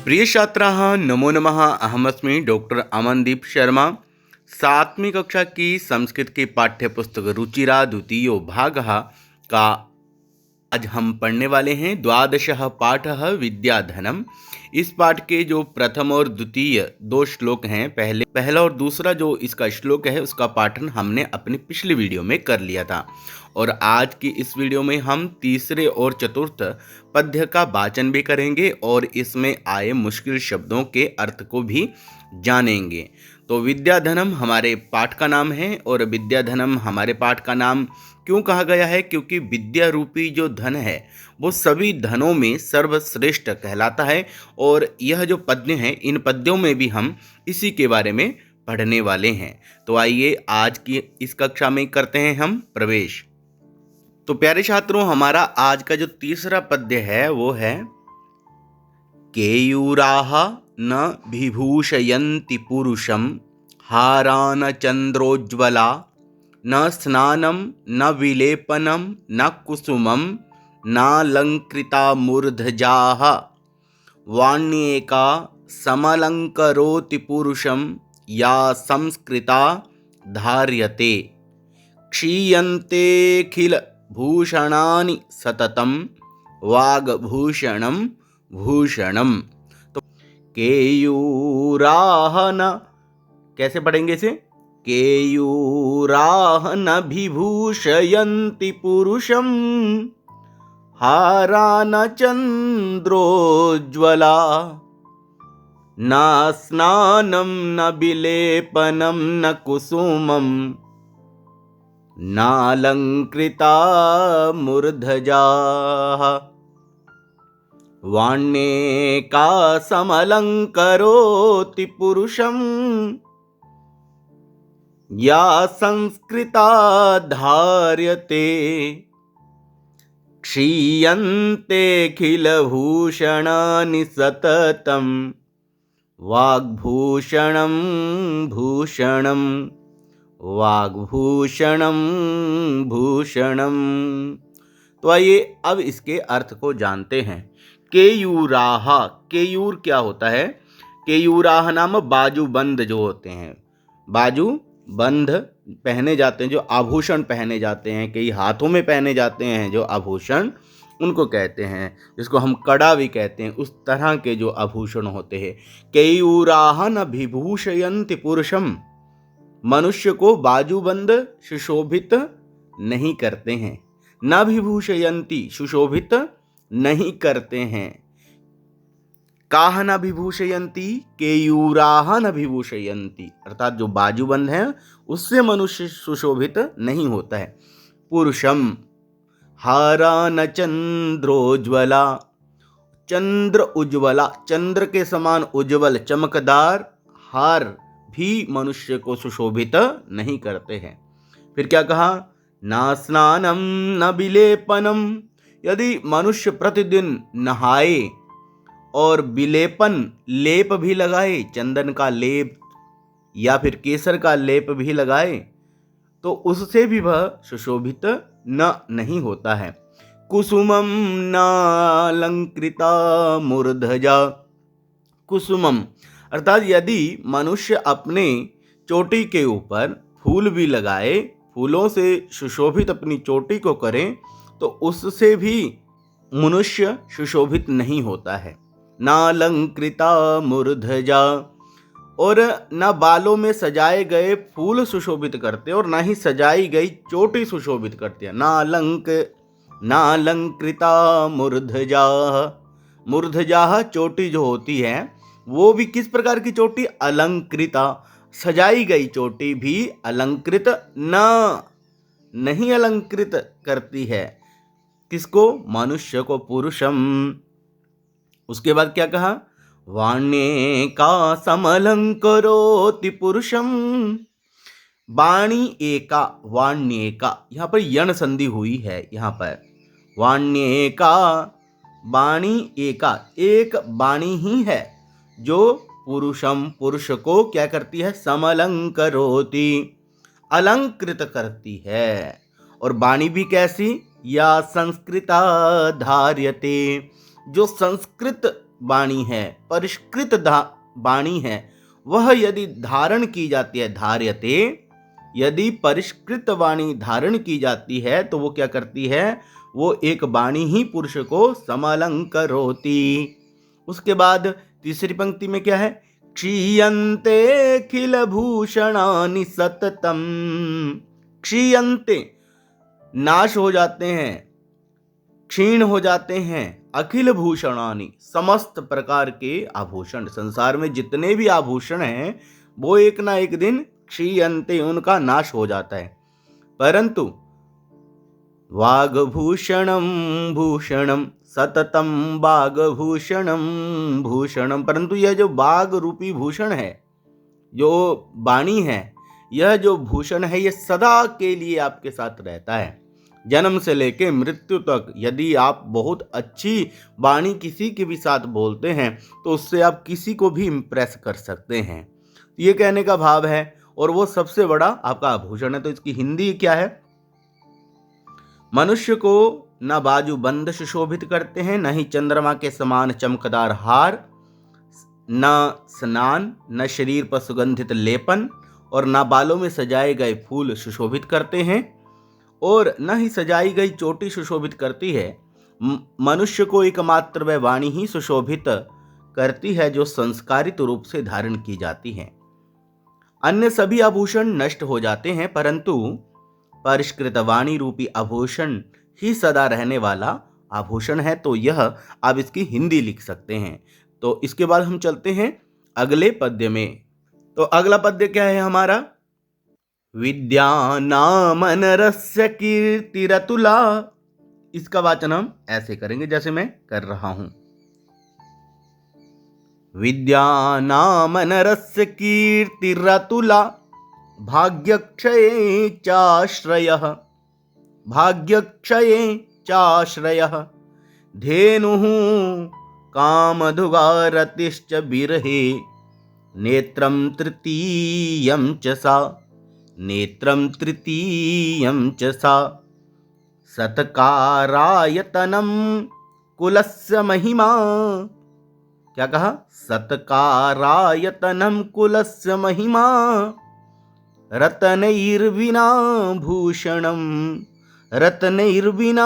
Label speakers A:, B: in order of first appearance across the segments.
A: प्रिय छात्राः नमो नमः। अहमस्मि डॉक्टर अमनदीप शर्मा। 7वीं कक्षा की संस्कृत की पाठ्यपुस्तक रुचिरा द्वितीयो भागः का आज हम पढ़ने वाले हैं। द्वादशः पाठः विद्याधनम। इस पाठ के जो प्रथम और द्वितीय दो श्लोक हैं, पहला और दूसरा जो इसका श्लोक है उसका पाठन हमने अपनी पिछली वीडियो में कर लिया था। और आज की इस वीडियो में हम तीसरे और चतुर्थ पद्य का वाचन भी करेंगे और इसमें आए मुश्किल शब्दों के अर्थ को भी जानेंगे। तो विद्याधनम हमारे पाठ का नाम है और विद्याधनम हमारे पाठ का नाम क्यों कहा गया है? क्योंकि विद्या रूपी जो धन है वो सभी धनों में सर्वश्रेष्ठ कहलाता है। और यह जो पद्य हैं, इन पद्यों में भी हम इसी के बारे में पढ़ने वाले हैं। तो आइए आज की इस कक्षा में करते हैं हम प्रवेश। तो प्यारे छात्रों, हमारा आज का जो तीसरा पद्य है वो है केयूराः न विभूषयन्ति पुरुषं हारान चंद्रोज्ज्वला न स्नानं न विलेपनं न कुसुमं नालंकृता मूर्धजाः वाण्येका समलंकरोति पुरुषं या संस्कृता धार्यते क्षीयन्तेऽखिल भूषणानि सततं वाग्भूषणं भूषणम। तो केयूराः न, कैसे पढ़ेंगे इसे? केयूराः न विभूषयन्ति पुरुषं हारान चंद्रोज्ज्वला न स्नानं न विलेपनं न कुसुमं नालंकृता मूर्धजाः वाण्येका समलंकरोति पुरुषं या संस्कृता धार्यते क्षीयन्तेऽखिलभूषणानि सततं वाग्भूषणं भूषणं वाग्भूषणं भूषणं। तो आइए अब इसके अर्थ को जानते हैं। केयूराः, केयूर क्या होता है? केयूराः नाम बाजूबंद जो होते हैं, बाजूबंद पहने जाते हैं, जो आभूषण पहने जाते हैं, कई हाथों में पहने जाते हैं जो आभूषण, उनको कहते हैं, जिसको हम कड़ा भी कहते हैं, उस तरह के जो आभूषण होते हैं। केयूराः न विभूषयन्ति पुरुषम, मनुष्य को बाजूबंद सुशोभित नहीं करते हैं। न विभूषयन्ति, सुशोभित नहीं करते हैं। काह न विभूषयन्ति, केयूराः न विभूषयन्ति, अर्थात जो बाजूबंद है उससे मनुष्य सुशोभित नहीं होता है। पुरुषम हारान चंद्रोज्ज्वला, चंद्र उज्ज्वला, चंद्र के समान उज्ज्वल चमकदार हार भी मनुष्य को सुशोभित नहीं करते हैं। फिर क्या कहा? ना स्नानम न विलेपनम, यदि मनुष्य प्रतिदिन नहाए और विलेपन, लेप भी लगाए, चंदन का लेप या फिर केसर का लेप भी लगाए, तो उससे भी वह सुशोभित नहीं होता है। कुसुमम नालंकृता मूर्धजा, कुसुमम अर्थात यदि मनुष्य अपने चोटी के ऊपर फूल भी लगाए, फूलों से सुशोभित अपनी चोटी को करे, तो उससे भी मनुष्य सुशोभित नहीं होता है। नालंकृता मूर्धजा, और न बालों में सजाए गए फूल सुशोभित करते और ना ही सजाई गई चोटी सुशोभित करती है। नालंकृता मूर्धजा, मूर्धजा चोटी जो होती है वो भी किस प्रकार की चोटी? अलंकृता, सजाई गई चोटी भी अलंकृत नहीं अलंकृत करती है। किसको? मनुष्य को, पुरुषम। उसके बाद क्या कहा? वाण्येका समलंकरोति पुरुषम, वाणी एका, वाण्येका, यहाँ पर यण संधि हुई है। यहाँ पर वाण्येका, वाणी एका, एक वाणी ही है जो पुरुषम, पुरुष को क्या करती है? समलंकरोति, अलंकृत करती है। और वाणी भी कैसी? या संस्कृता धार्यते, जो संस्कृत वाणी है, परिष्कृत वाणी है, वह यदि धारण की जाती है, धार्यते, यदि परिष्कृत वाणी धारण की जाती है तो वो क्या करती है, वो एक वाणी ही पुरुष को समलंकरोति। उसके बाद तीसरी पंक्ति में क्या है, क्षीयन्ते खिल भूषणानि सततम, क्षीयन्ते नाश हो जाते हैं, क्षीण हो जाते हैं, अखिल भूषणानि समस्त प्रकार के आभूषण, संसार में जितने भी आभूषण हैं वो एक ना एक दिन क्षीयन्ते, उनका नाश हो जाता है, परंतु वागभूषणम भूषणम सततम वागभूषणम भूषणम, परंतु यह जो वाग रूपी भूषण है, जो वाणी है, यह जो भूषण है, यह सदा के लिए आपके साथ रहता है, जन्म से लेकर मृत्यु तक। यदि आप बहुत अच्छी वाणी किसी के भी साथ बोलते हैं तो उससे आप किसी को भी इम्प्रेस कर सकते हैं, ये कहने का भाव है, और वो सबसे बड़ा आपका आभूषण है। तो इसकी हिंदी क्या है, मनुष्य को न बाजू बंद सुशोभित करते हैं, न ही चंद्रमा के समान चमकदार हार, न स्नान, न शरीर पर सुगंधित लेपन, और न बालों में सजाए गए फूल सुशोभित करते हैं, और न ही सजाई गई चोटी सुशोभित करती है। मनुष्य को एकमात्र वह वाणी ही सुशोभित करती है जो संस्कारित रूप से धारण की जाती है। अन्य सभी आभूषण नष्ट हो जाते हैं, परंतु परिष्कृत वाणी रूपी आभूषण ही सदा रहने वाला आभूषण है। तो यह आप इसकी हिंदी लिख सकते हैं। तो इसके बाद हम चलते हैं अगले पद्य में। तो अगला पद्य क्या है हमारा, विद्या नाम नरस्य कीर्तिरतुला। इसका वाचन हम ऐसे करेंगे जैसे मैं कर रहा हूं, विद्या नाम नरस्य कीर्तिरतुला, भाग्यक्षये चाश्रयः, भाग्यक्षये चाश्रयः, धेनुः कामधुगारतिश्च बिर्हे, नेत्रं तृतीयं च सा, नेत्रं तृतीयं च सा, सत्कारायतनं कुलस्य महिमा। क्या कहा, सत्कारायतनं कुलस्य महिमा, रत्नैर्विना भूषणं, रत्नैर्विना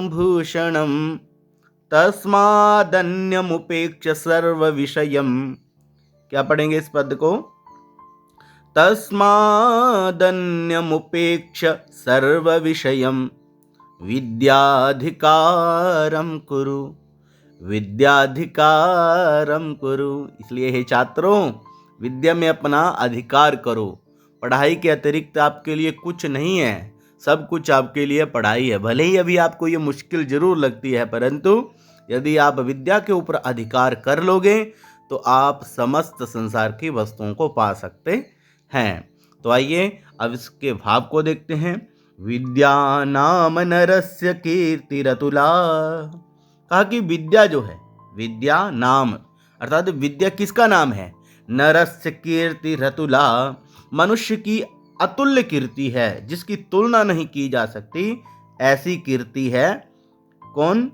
A: भूषणं, तस्मादन्यमुपेक्ष्य सर्वविषयं। क्या पढ़ेंगे इस पद को, तस्मादन्यमुपेक्ष्य सर्वविषयं, विद्याधिकारं कुरु, विद्याधिकारं कुरु। इसलिए हे छात्रों, विद्या में अपना अधिकार करो। पढ़ाई के अतिरिक्त आपके लिए कुछ नहीं है, सब कुछ आपके लिए पढ़ाई है। भले ही अभी आपको ये मुश्किल जरूर लगती है, परंतु यदि आप विद्या के ऊपर अधिकार कर लोगे तो आप समस्त संसार की वस्तुओं को पा सकते हैं। तो आइए अब इसके भाव को देखते हैं। विद्या नाम नरस्य कीर्तिरतुला। कहा कि विद्या जो है, विद्या नाम अर्थात विद्या किसका नाम है, नरस्य कीर्तिरतुला, मनुष्य की अतुल्य कीर्ति है, जिसकी तुलना नहीं की जा सकती, ऐसी कीर्ति है। कौन,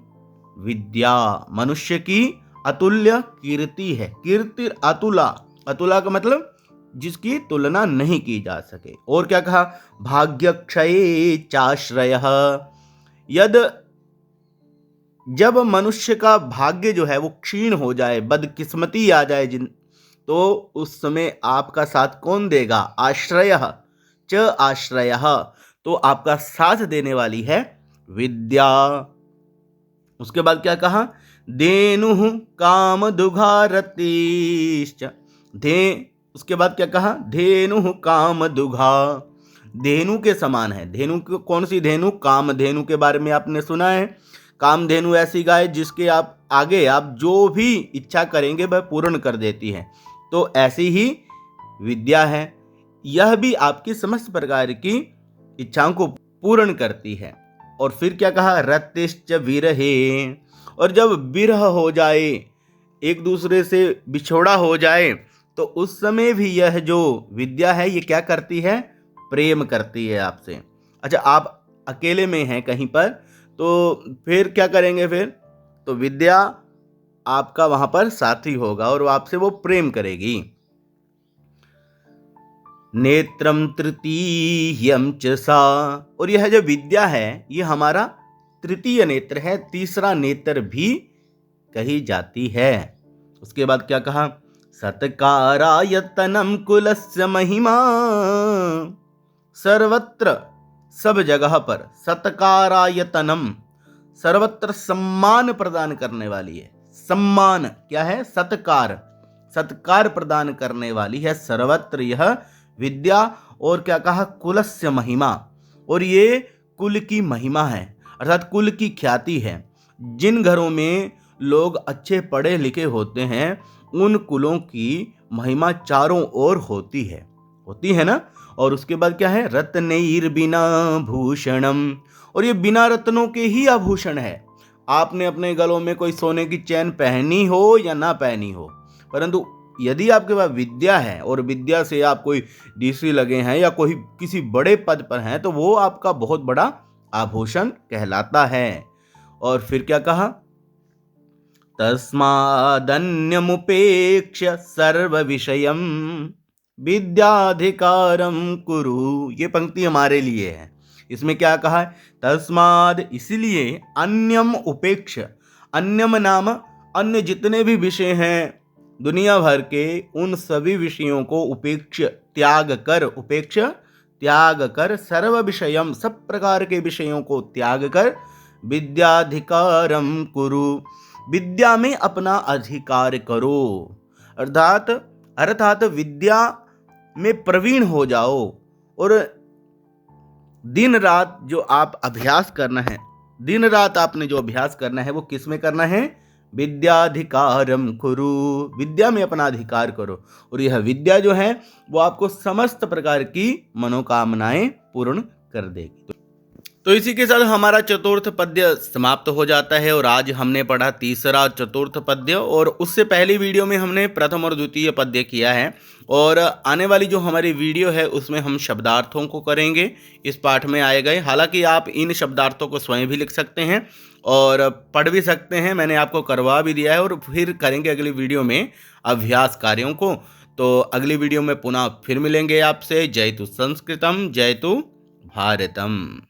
A: विद्या मनुष्य की अतुल्य कीर्ति है। कीर्ति अतुला, अतुला का मतलब जिसकी तुलना नहीं की जा सके। और क्या कहा, भाग्यक्षये चाश्रयः, यद जब मनुष्य का भाग्य जो है वो क्षीण हो जाए, बदकिस्मती आ जाए तो उस समय आपका साथ कौन देगा, आश्रयः च आश्रयः, तो आपका साथ देने वाली है विद्या। उसके बाद क्या कहा, धेनुः कामदुघारतिश्च, उसके बाद क्या कहा, धेनुः कामदुघा, धेनु के समान है। धेनु कौन सी धेनु, कामधेनु के बारे में आपने सुना है। कामधेनु ऐसी गाय जिसके आप आगे आप जो भी इच्छा करेंगे वह पूर्ण कर देती है। तो ऐसी ही विद्या है, यह भी आपकी समस्त प्रकार की इच्छाओं को पूर्ण करती है। और फिर क्या कहा, रतिश्च विरहे, और जब विरह हो जाए, एक दूसरे से बिछोड़ा हो जाए, तो उस समय भी यह जो विद्या है ये क्या करती है, प्रेम करती है आपसे। अच्छा, आप अकेले में हैं कहीं पर, तो फिर क्या करेंगे, फिर तो विद्या आपका वहां पर साथी होगा और आपसे वो प्रेम करेगी। नेत्रम तृतीयम च सा, और यह जो विद्या है ये हमारा तृतीय नेत्र है, तीसरा नेत्र भी कही जाती है। उसके बाद क्या कहा, सत्कारायतनम कुलस्य महिमा, सर्वत्र सब जगह पर, सत्कारायतनम सर्वत्र सम्मान प्रदान करने वाली है। सम्मान क्या है, सत्कार, सत्कार प्रदान करने वाली है सर्वत्र यह विद्या। और क्या कहा, कुलस्य महिमा, और ये कुल की महिमा है, अर्थात कुल की ख्याति है। जिन घरों में लोग अच्छे पढ़े लिखे होते हैं उन कुलों की महिमा चारों ओर होती है ना। और उसके बाद क्या है, रत्नैर बिना भूषणम, और ये बिना रत्नों के ही आभूषण है। आपने अपने गलों में कोई सोने की चैन पहनी हो या ना पहनी हो, परंतु यदि आपके पास विद्या है और विद्या से आप कोई डीसी लगे हैं या कोई किसी बड़े पद पर हैं तो वो आपका बहुत बड़ा आभूषण कहलाता है। और फिर क्या कहा, तस्मादन्यमुपेक्ष्य सर्व विषयम विद्याधिकारम कुरु, ये पंक्ति हमारे लिए है। इसमें क्या कहा है, तस्माद इसलिए, अन्यम उपेक्ष, अन्यम नाम अन्य जितने भी विषय हैं दुनिया भर के, उन सभी विषयों को उपेक्ष त्याग कर, उपेक्ष त्याग कर, सर्व विषयम सब प्रकार के विषयों को त्याग कर, विद्याधिकारम कुरु विद्या में अपना अधिकार करो, अर्थात विद्या में प्रवीण हो जाओ। और दिन रात जो आप अभ्यास करना है, दिन रात आपने जो अभ्यास करना है वो किस में करना है, विद्याधिकारम कुरु, विद्या में अपना अधिकार करो। और यह विद्या जो है वो आपको समस्त प्रकार की मनोकामनाएं पूर्ण कर देगी। तो इसी के साथ हमारा चतुर्थ पद्य समाप्त हो जाता है और आज हमने पढ़ा तीसरा चतुर्थ पद्य, और उससे पहली वीडियो में हमने प्रथम और द्वितीय पद्य किया है। और आने वाली जो हमारी वीडियो है उसमें हम शब्दार्थों को करेंगे, इस पाठ में आए गए। हालांकि आप इन शब्दार्थों को स्वयं भी लिख सकते हैं और पढ़ भी सकते हैं, मैंने आपको करवा भी दिया है। और फिर करेंगे अगली वीडियो में अभ्यास कार्यों को। तो अगली वीडियो में पुनः फिर मिलेंगे आपसे। जयतु संस्कृतम, जयतु भारतम।